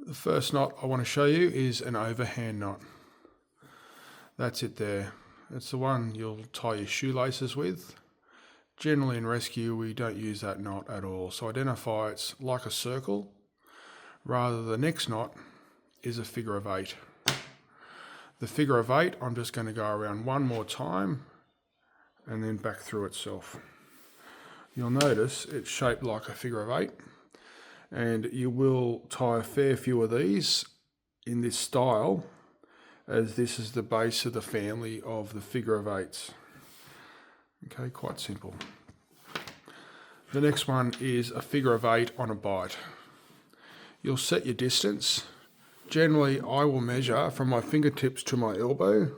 The first knot I want to show you is an overhand knot. That's it there. It's the one you'll tie your shoelaces with. Generally in rescue we don't use that knot at all. So identify it's like a circle. Rather the next knot is a figure of 8. The figure of 8 I'm just going to go around one more time and then back through itself. You'll notice it's shaped like a figure of 8, and you will tie a fair few of these in this style, as this is the base of the family of the figure of 8s. Okay, quite simple. The next one is a figure of 8 on a bite. You'll set your distance. Generally, I will measure from my fingertips to my elbow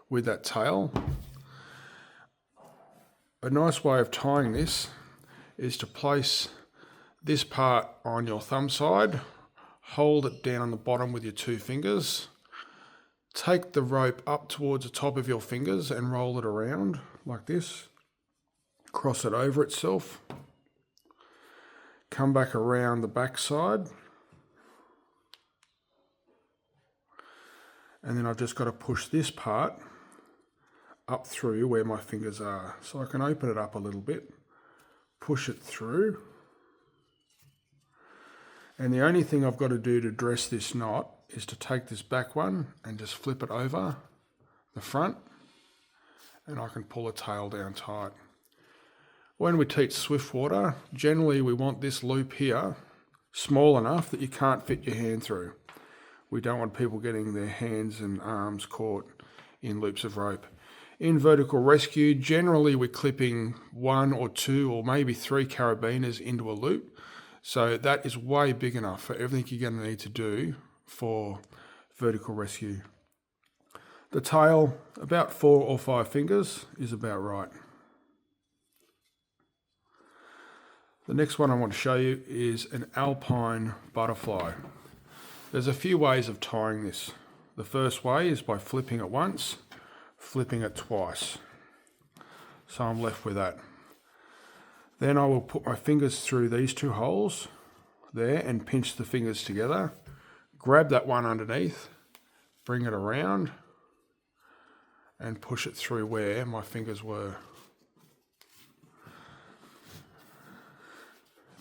with that tail. A nice way of tying this is to place this part on your thumb side, hold it down on the bottom with your 2 fingers, take the rope up towards the top of your fingers and roll it around like this, cross it over itself, come back around the back side, and then I've just got to push this part up through where my fingers are. So I can open it up a little bit, push it through, and the only thing I've got to do to dress this knot is to take this back one and just flip it over the front, and I can pull the tail down tight. When we teach swiftwater, generally we want this loop here small enough that you can't fit your hand through. We don't want people getting their hands and arms caught in loops of rope. In vertical rescue, generally we're clipping 1 or 2 or maybe 3 carabiners into a loop. So that is way big enough for everything you're going to need to do for vertical rescue. The tail, about 4 or 5 fingers is about right. The next one I want to show you is an alpine butterfly. There's a few ways of tying this. The first way is by flipping it once, flipping it twice. So I'm left with that. Then I will put my fingers through these 2 holes there and pinch the fingers together. Grab that one underneath, bring it around and push it through where my fingers were.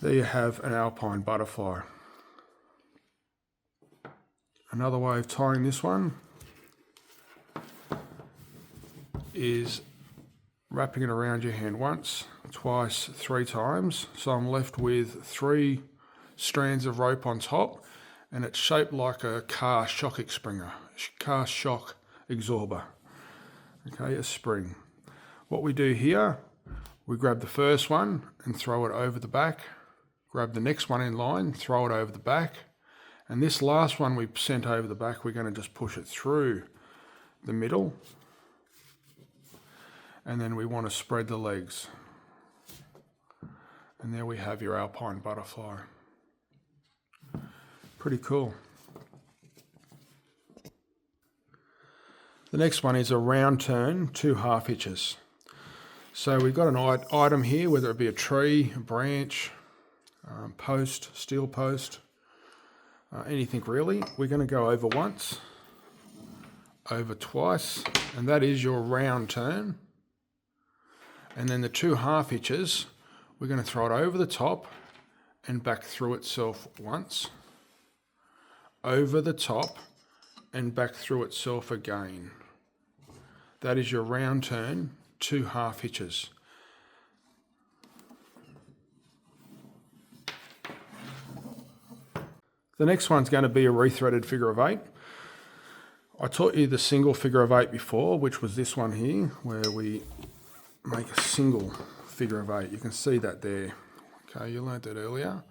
There you have an alpine butterfly. Another way of tying this one is wrapping it around your hand once, twice, 3 times. So I'm left with 3 strands of rope on top, and it's shaped like a car shock absorber. Okay, a spring. What we do here, we grab the first one and throw it over the back, grab the next one in line, throw it over the back, and this last one we sent over the back, we're going to just push it through the middle, and then we want to spread the legs. And there we have your alpine butterfly. Pretty cool. The next one is a round turn, 2 half hitches. So we've got an item here, whether it be a tree, a branch, post, steel post, anything really. We're going to go over once, over twice, and that is your round turn. And then the 2 half hitches, we're going to throw it over the top and back through itself once, over the top and back through itself again. That is your round turn, 2 half hitches. The next one's going to be a rethreaded figure of 8. I taught you the single figure of 8 before, which was this one here, where we make a single figure of 8. You can see that there. Okay, you learnt that earlier.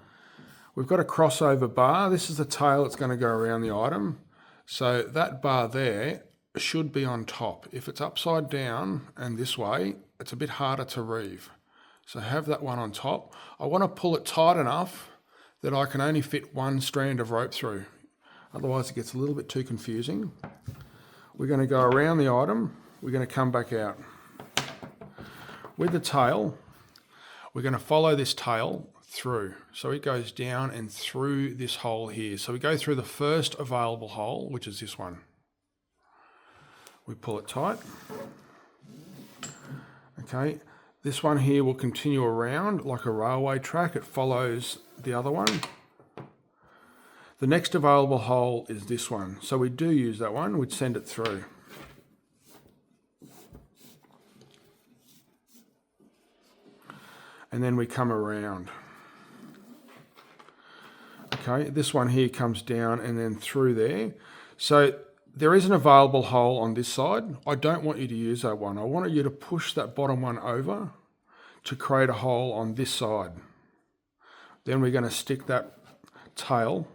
We've got a crossover bar. This is the tail that's going to go around the item. So that bar there should be on top. If it's upside down and this way, it's a bit harder to reeve. So have that one on top. I want to pull it tight enough that I can only fit 1 strand of rope through. Otherwise it gets a little bit too confusing. We're going to go around the item. We're going to come back out. With the tail, we're going to follow this tail through. So it goes down and through this hole here. So we go through the first available hole, which is this one. We pull it tight. Okay, this one here will continue around like a railway track. It follows the other one. The next available hole is this one. So we do use that one, we'd send it through. And then we come around. Okay, this one here comes down and then through there. So there is an available hole on this side. I don't want you to use that one. I want you to push that bottom one over to create a hole on this side. Then we're going to stick that tail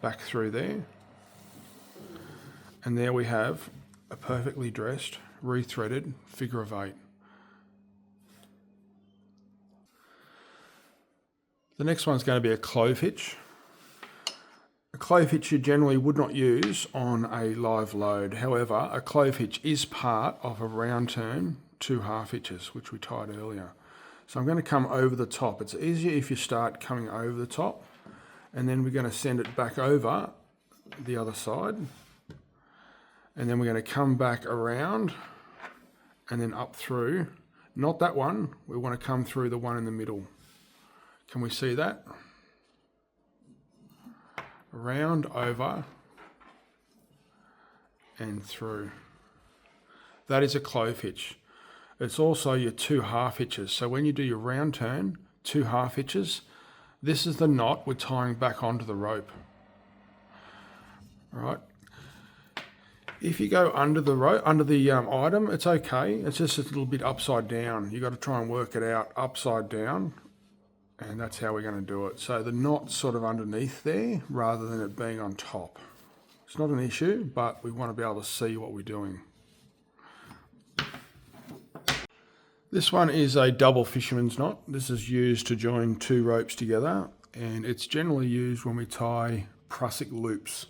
back through there. And there we have a perfectly dressed, rethreaded figure of 8. The next one's going to be a clove hitch. A clove hitch you generally would not use on a live load. However, a clove hitch is part of a round turn 2 half hitches, which we tied earlier. So I'm going to come over the top. It's easier if you start coming over the top, and then we're going to send it back over the other side. And then we're going to come back around and then up through. Not that one, we want to come through the one in the middle. Can we see that? Around, over, and through. That is a clove hitch. It's also your 2 half hitches. So when you do your round turn, 2 half hitches, this is the knot we're tying back onto the rope. All right. If you go under the rope, under the item, it's okay. It's just a little bit upside down. You got to try and work it out upside down, and that's how we're going to do it. So the knot's sort of underneath there rather than it being on top. It's not an issue, but we want to be able to see what we're doing. This one is a double fisherman's knot. This is used to join 2 ropes together, and it's generally used when we tie prusik loops.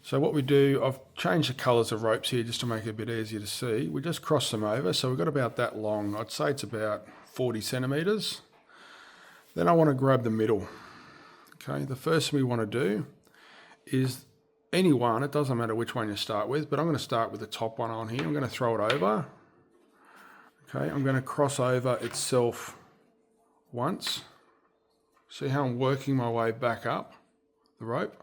So what we do, I've changed the colours of ropes here just to make it a bit easier to see. We just cross them over, so we've got about that long. I'd say it's about 40 centimetres. Then I want to grab the middle. Okay, the first thing we want to do is any one, it doesn't matter which one you start with, but I'm going to start with the top one on here. I'm going to throw it over. Okay, I'm going to cross over itself once. See how I'm working my way back up the rope?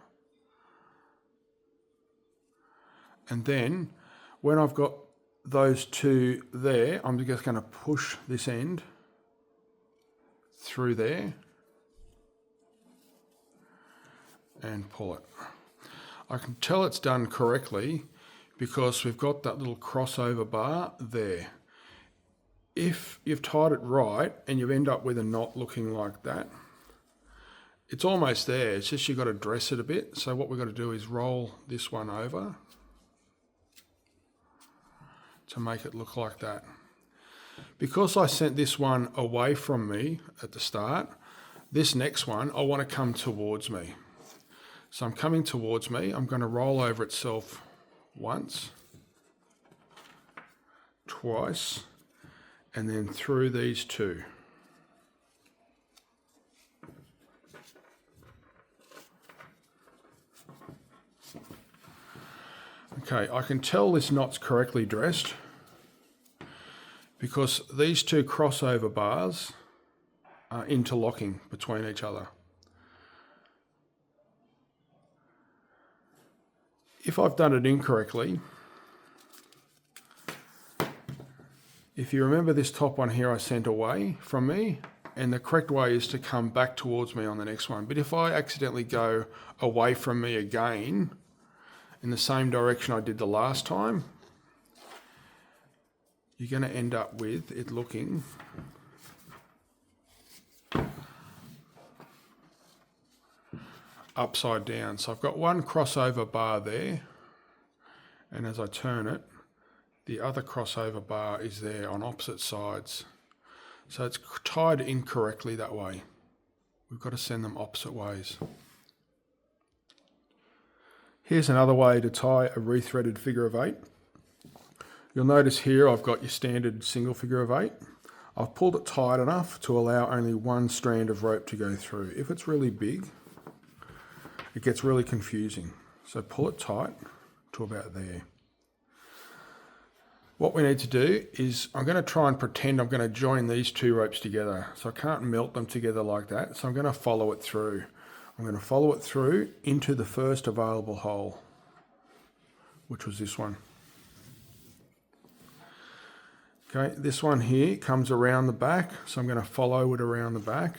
And then when I've got those 2 there, I'm just going to push this end through there and pull it. I can tell it's done correctly because we've got that little crossover bar there. If you've tied it right and you end up with a knot looking like that, it's almost there. It's just you've got to dress it a bit. So what we've got to do is roll this one over to make it look like that. Because I sent this one away from me at the start, this next one, I want to come towards me. So I'm coming towards me. I'm going to roll over itself once, twice, and then through these 2. Okay, I can tell this knot's correctly dressed because these 2 crossover bars are interlocking between each other. If I've done it incorrectly, if you remember this top one here I sent away from me, and the correct way is to come back towards me on the next one. But if I accidentally go away from me again in the same direction I did the last time, you're going to end up with it looking upside down. So I've got one crossover bar there, and as I turn it, the other crossover bar is there on opposite sides. So it's tied incorrectly that way. We've got to send them opposite ways. Here's another way to tie a rethreaded figure of 8. You'll notice here I've got your standard single figure of 8. I've pulled it tight enough to allow only one strand of rope to go through. If it's really big, it gets really confusing. So pull it tight to about there. What we need to do is I'm going to try and pretend I'm going to join these two ropes together. So I can't melt them together like that. So I'm going to follow it through. I'm going to follow it through into the first available hole, which was this one. Okay, this one here comes around the back, so I'm going to follow it around the back.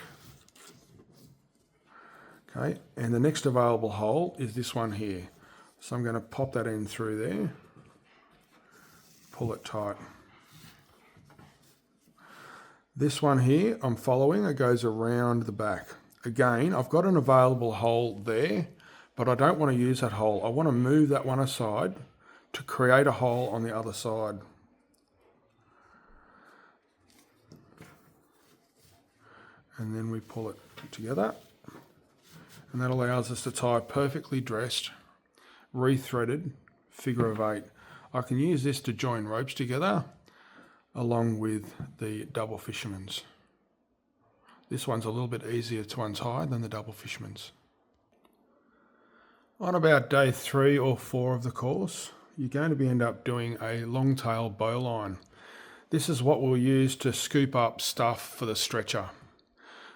Okay, and the next available hole is this one here. So I'm going to pop that in through there, pull it tight. This one here I'm following, it goes around the back. Again, I've got an available hole there, but I don't want to use that hole. I want to move that one aside to create a hole on the other side. And then we pull it together, and that allows us to tie a perfectly dressed, rethreaded figure of 8. I can use this to join ropes together along with the double fisherman's. This one's a little bit easier to untie than the double fisherman's. On about day 3 or 4 of the course, you're going to end up doing a long tail bowline. This is what we'll use to scoop up stuff for the stretcher.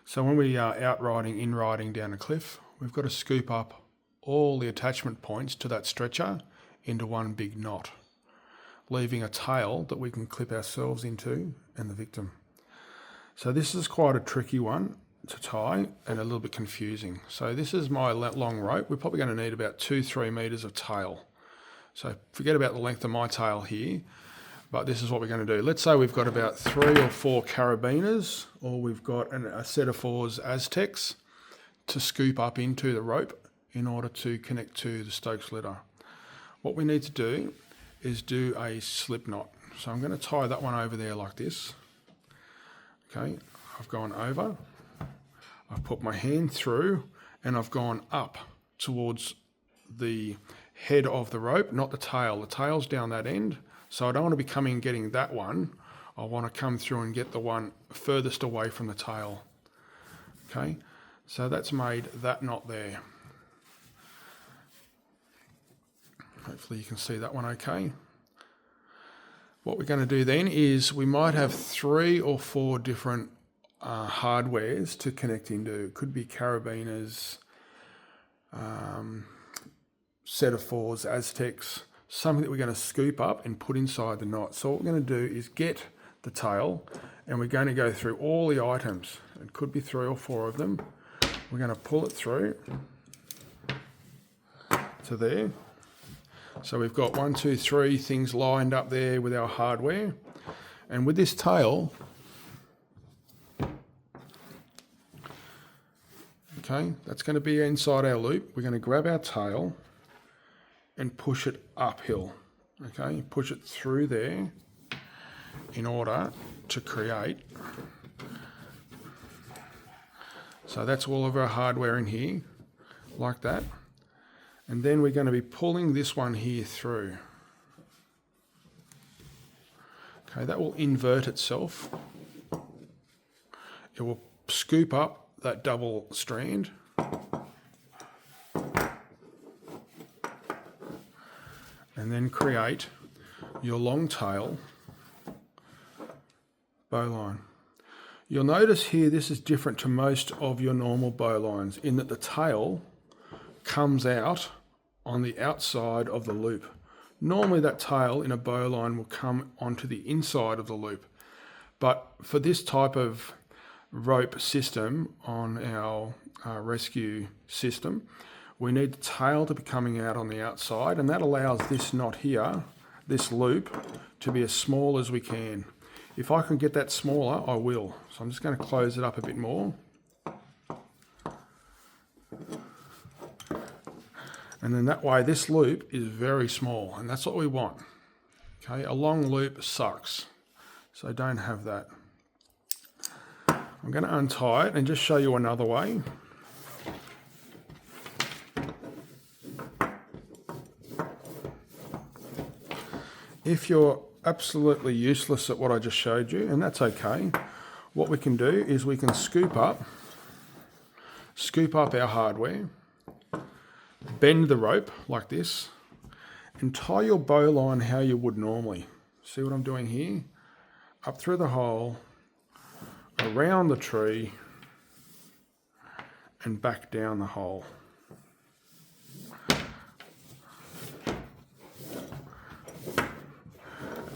So when we are out riding, in riding down a cliff, we've got to scoop up all the attachment points to that stretcher into one big knot, leaving a tail that we can clip ourselves into and the victim. So this is quite a tricky one to tie and a little bit confusing. So this is my long rope. We're probably going to need about 2-3 meters of tail. So forget about the length of my tail here, but this is what we're going to do. Let's say we've got about 3 or 4 carabiners, or we've got a set of 4s Aztecs to scoop up into the rope in order to connect to the Stokes leader. What we need to do is do a slip knot. So I'm going to tie that one over there like this. Okay, I've gone over, I've put my hand through, and I've gone up towards the head of the rope, not the tail. The tail's down that end, so I don't want to be coming and getting that one. I want to come through and get the one furthest away from the tail. Okay, so that's made that knot there. Hopefully you can see that one okay. What we're going to do then is we might have 3 or 4 different hardwares to connect into. It could be carabiners, set of 4s, Aztecs, something that we're going to scoop up and put inside the knot. So what we're going to do is get the tail, and we're going to go through all the items. It could be 3 or 4 of them. We're going to pull it through to there. So we've got 1, 2, 3 things lined up there with our hardware. And with this tail, okay, that's going to be inside our loop. We're going to grab our tail and push it uphill. Okay, push it through there in order to create. So that's all of our hardware in here, like that. And then we're going to be pulling this one here through. Okay, that will invert itself. It will scoop up that double strand. And then create your long tail bowline. You'll notice here this is different to most of your normal bowlines in that the tail comes out on the outside of the loop. Normally that tail in a bowline will come onto the inside of the loop. But for this type of rope system on our rescue system, we need the tail to be coming out on the outside, and that allows this knot here, this loop, to be as small as we can. If I can get that smaller, I will. So I'm just going to close it up a bit more. And then that way this loop is very small, and that's what we want. Okay, a long loop sucks, so don't have that. I'm going to untie it and just show you another way. If you're absolutely useless at what I just showed you, and that's okay, what we can do is we can scoop up our hardware, bend the rope like this, and tie your bowline how you would normally. See what I'm doing here? Up through the hole, around the tree, and back down the hole.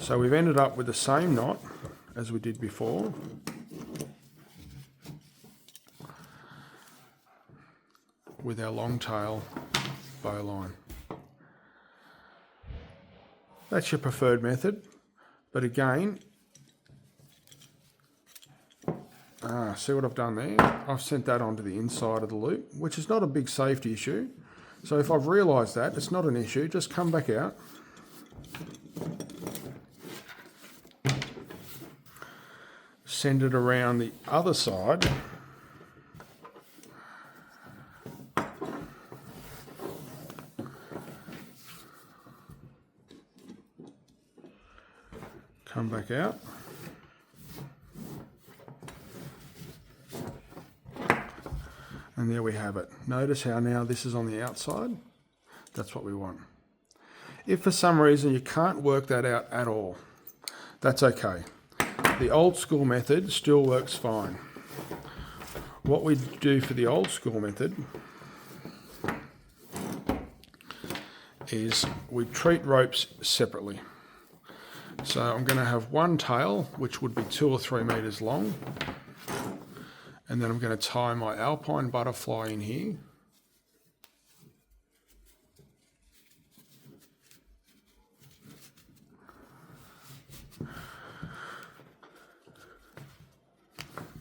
So we've ended up with the same knot as we did before. With our long tail bowline. That's your preferred method, but again, see what I've done there? I've sent that onto the inside of the loop, which is not a big safety issue. So if I've realised that, it's not an issue, just come back out. Send it around the other side. Come back out. And there we have it. Notice how now this is on the outside. That's what we want. If for some reason you can't work that out at all, that's okay. The old school method still works fine. What we do for the old school method is we treat ropes separately. So I'm going to have one tail, which would be 2 or 3 meters long. And then I'm going to tie my alpine butterfly in here.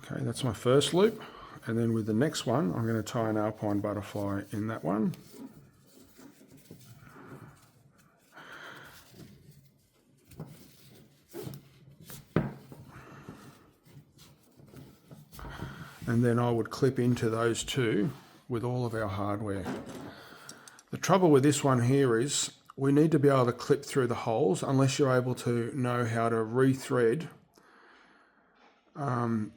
Okay, that's my first loop. And then with the next one, I'm going to tie an alpine butterfly in that one. And then I would clip into those two with all of our hardware. The trouble with this one here is we need to be able to clip through the holes unless you're able to know how to rethread an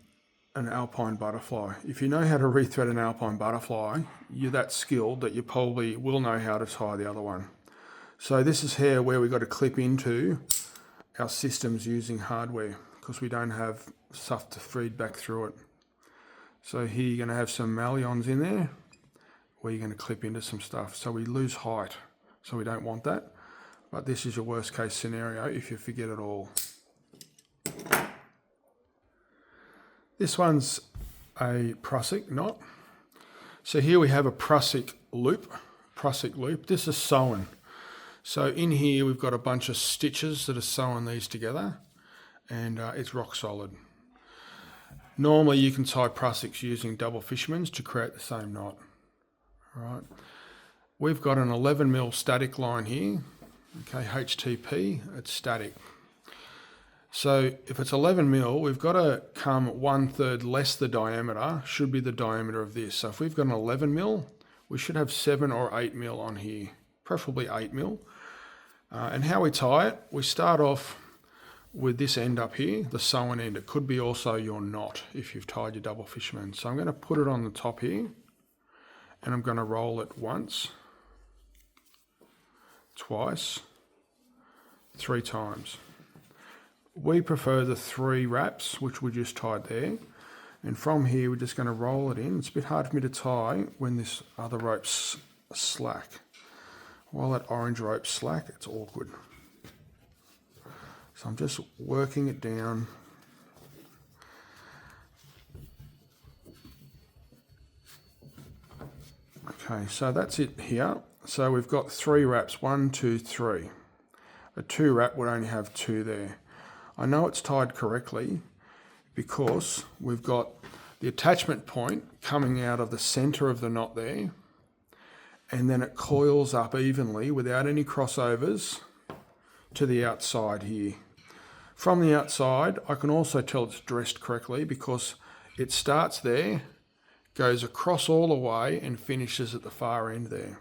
alpine butterfly. If you know how to rethread an alpine butterfly, you're that skilled that you probably will know how to tie the other one. So this is here where we've got to clip into our systems using hardware because we don't have stuff to feed back through it. So here you're going to have some mullions in there where you're going to clip into some stuff. So we lose height, so we don't want that. But this is your worst case scenario if you forget it all. This one's a prusik knot. So here we have a prusik loop. This is sewn. So in here we've got a bunch of stitches that are sewing these together, and it's rock solid. Normally you can tie prusiks using double fishermans to create the same knot. All right. We've got an 11mm static line here. Okay, HTP, it's static. So if it's 11mm, we've got to come 1/3 less the diameter, should be the diameter of this. So if we've got an 11mm, we should have 7 or 8mm on here, preferably 8mm. And how we tie it, we start off with this end up here, the sewn end. It could be also your knot if you've tied your double fisherman. So I'm going to put it on the top here, and I'm going to roll it once, twice, 3 times. We prefer the 3 wraps, which we just tied there. And from here, we're just going to roll it in. It's a bit hard for me to tie when this other rope's slack. While that orange rope's slack, it's awkward. So I'm just working it down. Okay, so that's it here. So we've got 3 wraps, 1, 2, 3. A 2 wrap would only have 2 there. I know it's tied correctly because we've got the attachment point coming out of the center of the knot there, and then it coils up evenly without any crossovers to the outside here. From the outside, I can also tell it's dressed correctly because it starts there, goes across all the way and finishes at the far end there.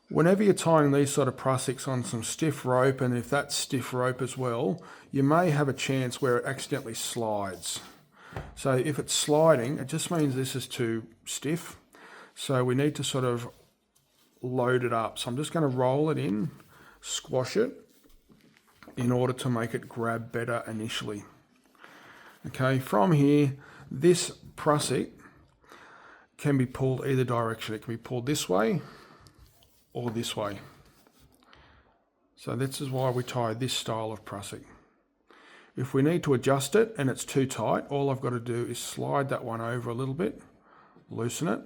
Whenever you're tying these sort of prusiks on some stiff rope, and if that's stiff rope as well, you may have a chance where it accidentally slides. So if it's sliding, it just means this is too stiff. So we need to sort of load it up. So I'm just going to roll it in, squash it, in order to make it grab better initially. Okay, from here, this prusik can be pulled either direction. It can be pulled this way or this way. So this is why we tie this style of prusik. If we need to adjust it and it's too tight, all I've got to do is slide that one over a little bit, loosen it,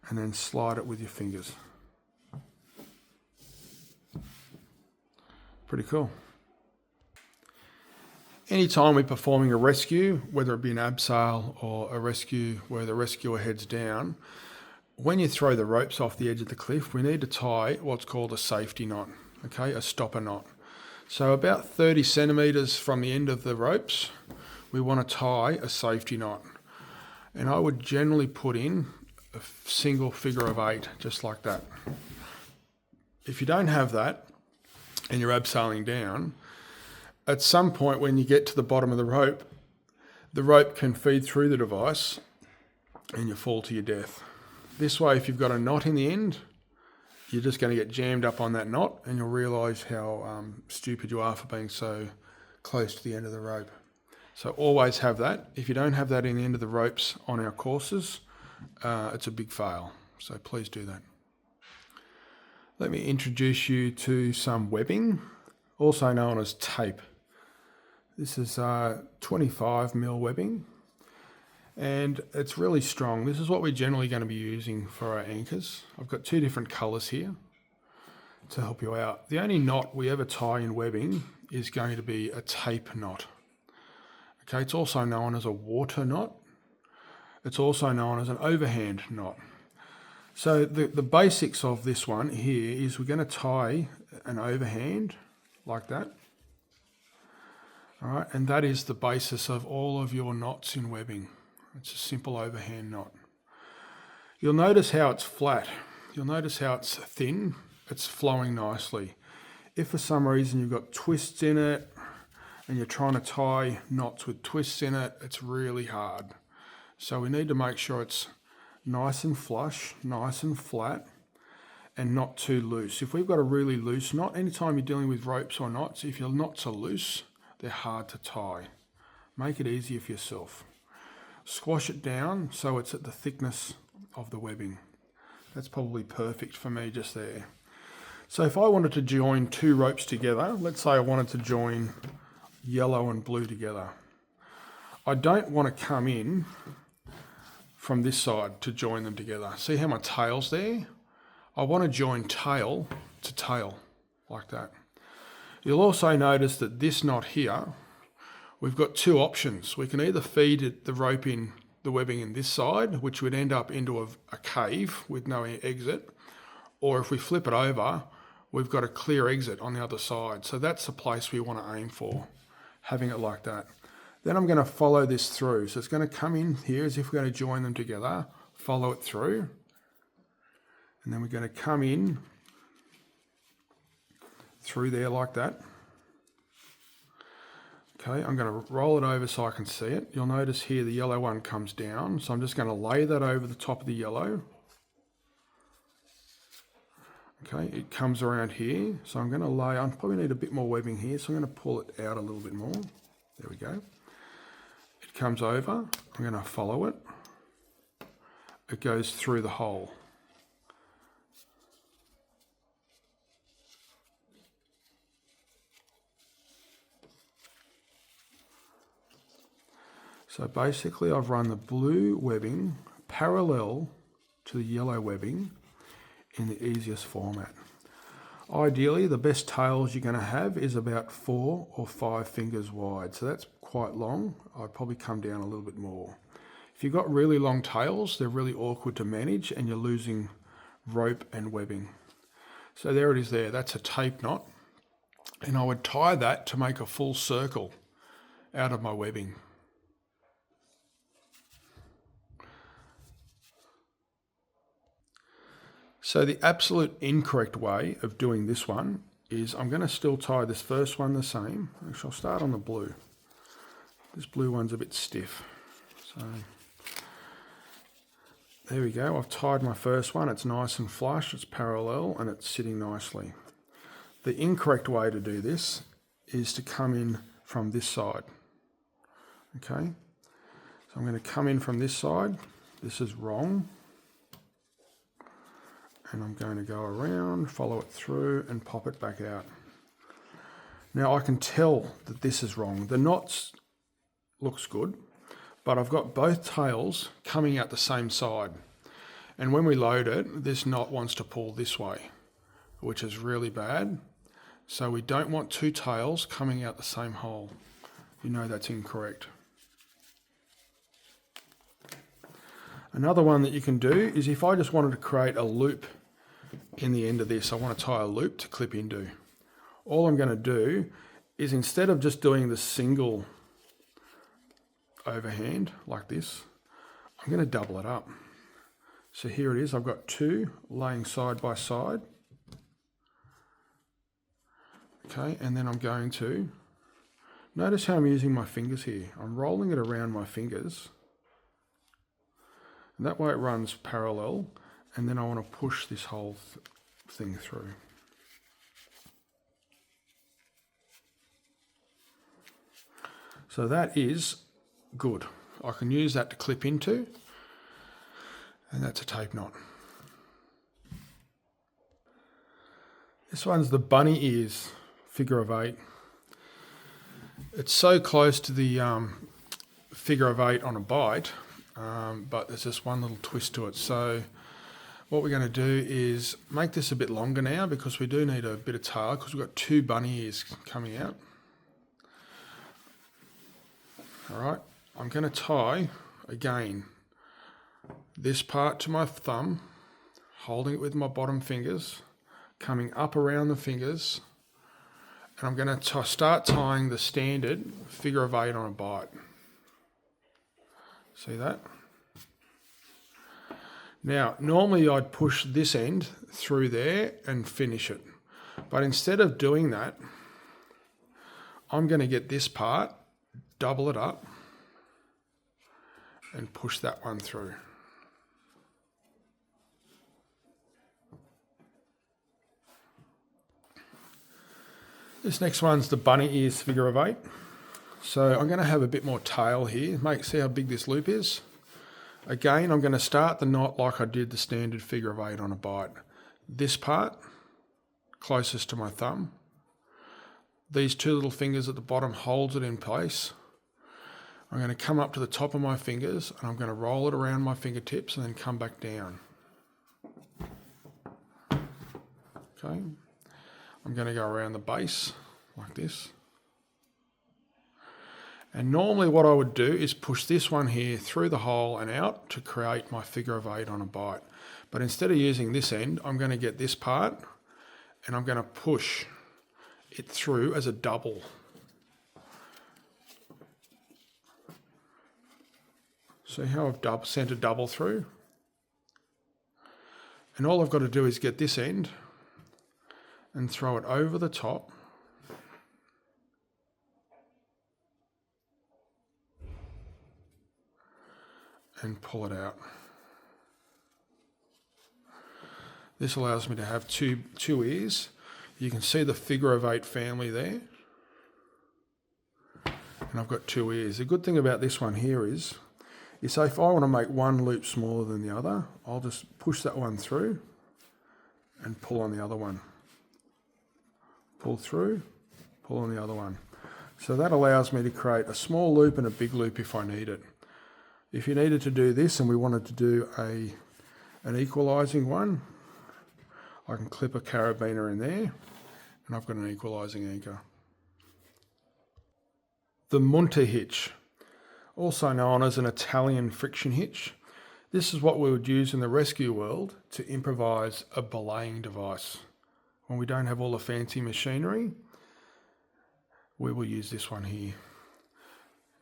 and then slide it with your fingers. Pretty cool. Anytime we're performing a rescue, whether it be an abseil or a rescue where the rescuer heads down, when you throw the ropes off the edge of the cliff, we need to tie what's called a safety knot, okay, a stopper knot. So about 30 centimeters from the end of the ropes, we want to tie a safety knot. And I would generally put in a single figure of 8, just like that. If you don't have that and you're abseiling down, at some point when you get to the bottom of the rope can feed through the device and you fall to your death. This way, if you've got a knot in the end, you're just going to get jammed up on that knot and you'll realise how stupid you are for being so close to the end of the rope. So always have that. If you don't have that in the end of the ropes on our courses, it's a big fail. So please do that. Let me introduce you to some webbing, also known as tape. This is 25mm webbing and it's really strong. This is what we're generally going to be using for our anchors. I've got 2 different colours here to help you out. The only knot we ever tie in webbing is going to be a tape knot. Okay, it's also known as a water knot. It's also known as an overhand knot. So the basics of this one here is we're going to tie an overhand like that. All right, and that is the basis of all of your knots in webbing. It's a simple overhand knot. You'll notice how it's flat. You'll notice how it's thin. It's flowing nicely. If for some reason you've got twists in it and you're trying to tie knots with twists in it, it's really hard. So we need to make sure it's nice and flush, nice and flat, and not too loose. If we've got a really loose knot, anytime you're dealing with ropes or knots, if your knots are loose, they're hard to tie. Make it easier for yourself. Squash it down so it's at the thickness of the webbing. That's probably perfect for me just there. So if I wanted to join 2 ropes together, let's say I wanted to join yellow and blue together. I don't want to come in from this side to join them together. See how my tail's there? I want to join tail to tail, like that. You'll also notice that this knot here, we've got 2 options. We can either feed the rope in, the webbing in this side, which would end up into a cave with no exit, or if we flip it over, we've got a clear exit on the other side. So that's the place we want to aim for, having it like that. Then I'm going to follow this through. So it's going to come in here as if we're going to join them together, follow it through, and then we're going to come in through there like that. Okay, I'm going to roll it over so I can see it. You'll notice here the yellow one comes down, so I'm just going to lay that over the top of the yellow. Okay, it comes around here, so I'm going to lay, I probably need a bit more webbing here, so I'm going to pull it out a little bit more. There we go. It comes over, I'm going to follow it. It goes through the hole. So basically I've run the blue webbing parallel to the yellow webbing in the easiest format. Ideally, the best tails you're going to have is about 4 or 5 fingers wide. So that's quite long. I'd probably come down a little bit more. If you've got really long tails, they're really awkward to manage and you're losing rope and webbing. So there it is there. That's a tape knot. And I would tie that to make a full circle out of my webbing. So the absolute incorrect way of doing this one is I'm going to still tie this first one the same. Actually, I'll start on the blue. This blue one's a bit stiff. So there we go. I've tied my first one. It's nice and flush, it's parallel, and it's sitting nicely. The incorrect way to do this is to come in from this side. Okay, so I'm going to come in from this side. This is wrong. And I'm going to go around, follow it through, and pop it back out. Now I can tell that this is wrong. The knots looks good, but I've got both tails coming out the same side. And when we load it, this knot wants to pull this way, which is really bad. So we don't want two tails coming out the same hole. You know that's incorrect. Another one that you can do is if I just wanted to create a loop in the end of this, I want to tie a loop to clip into. All I'm going to do is instead of just doing the single overhand like this, I'm going to double it up. So here it is, I've got two laying side by side. Okay, and then I'm going to, notice how I'm using my fingers here. I'm rolling it around my fingers. And that way it runs parallel, and then I want to push this whole thing through. So that is good. I can use that to clip into, and that's a tape knot. This one's the bunny ears figure of 8. It's so close to the figure of 8 on a bite, but there's just one little twist to it. So what we're going to do is make this a bit longer now because we do need a bit of tail because we've got two bunny ears coming out. All right, I'm going to tie again this part to my thumb, holding it with my bottom fingers, coming up around the fingers, and I'm going to start tying the standard figure of 8 on a bite. See that? Now, normally I'd push this end through there and finish it. But instead of doing that, I'm going to get this part, double it up, and push that one through. This next one's the bunny ears figure of 8. So I'm going to have a bit more tail here. See how big this loop is? Again, I'm going to start the knot like I did the standard figure of 8 on a bite. This part, closest to my thumb. These two little fingers at the bottom holds it in place. I'm going to come up to the top of my fingers and I'm going to roll it around my fingertips and then come back down. Okay. I'm going to go around the base like this. And normally what I would do is push this one here through the hole and out to create my figure of 8 on a bite. But instead of using this end, I'm going to get this part and I'm going to push it through as a double. See how I've sent a double through? And all I've got to do is get this end and throw it over the top. And pull it out. This allows me to have two ears. You can see the figure of 8 family there. And I've got 2 ears. The good thing about this one here is if I want to make one loop smaller than the other, I'll just push that one through and pull on the other one. Pull through, pull on the other one. So that allows me to create a small loop and a big loop if I need it. If you needed to do this and we wanted to do an equalising one, I can clip a carabiner in there and I've got an equalising anchor. The Munter hitch, also known as an Italian friction hitch. This is what we would use in the rescue world to improvise a belaying device. When we don't have all the fancy machinery, we will use this one here.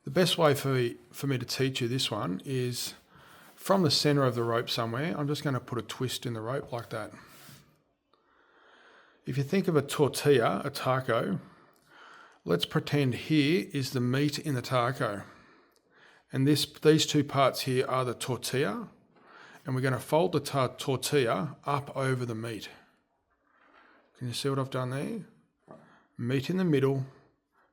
The best way for me to teach you this one is from the center of the rope somewhere, I'm just going to put a twist in the rope like that. If you think of a tortilla, a taco, let's pretend here is the meat in the taco. And these two parts here are the tortilla, and we're going to fold the tortilla up over the meat. Can you see what I've done there? Meat in the middle,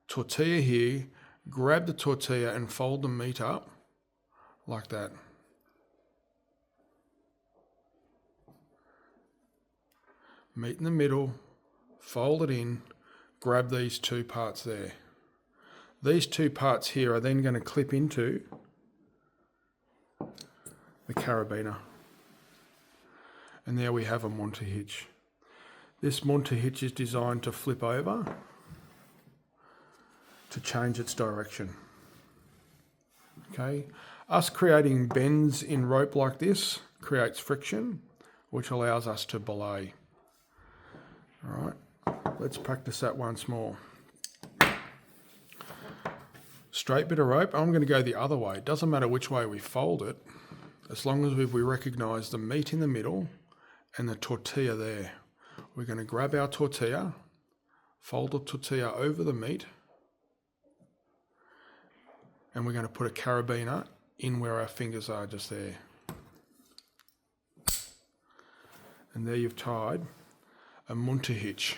tortilla here, grab the tortilla and fold the meat up like that. Meat in the middle, fold it in, grab these two parts there. These two parts here are then going to clip into the carabiner. And there we have a Munter hitch. This Munter hitch is designed to flip over to change its direction. Okay, us creating bends in rope like this creates friction, which allows us to belay. All right, let's practice that once more. Straight bit of rope, I'm going to go the other way. It doesn't matter which way we fold it, as long as we recognise the meat in the middle and the tortilla there. We're going to grab our tortilla, fold the tortilla over the meat, and we're going to put a carabiner in where our fingers are, just there. And there you've tied a Munter hitch.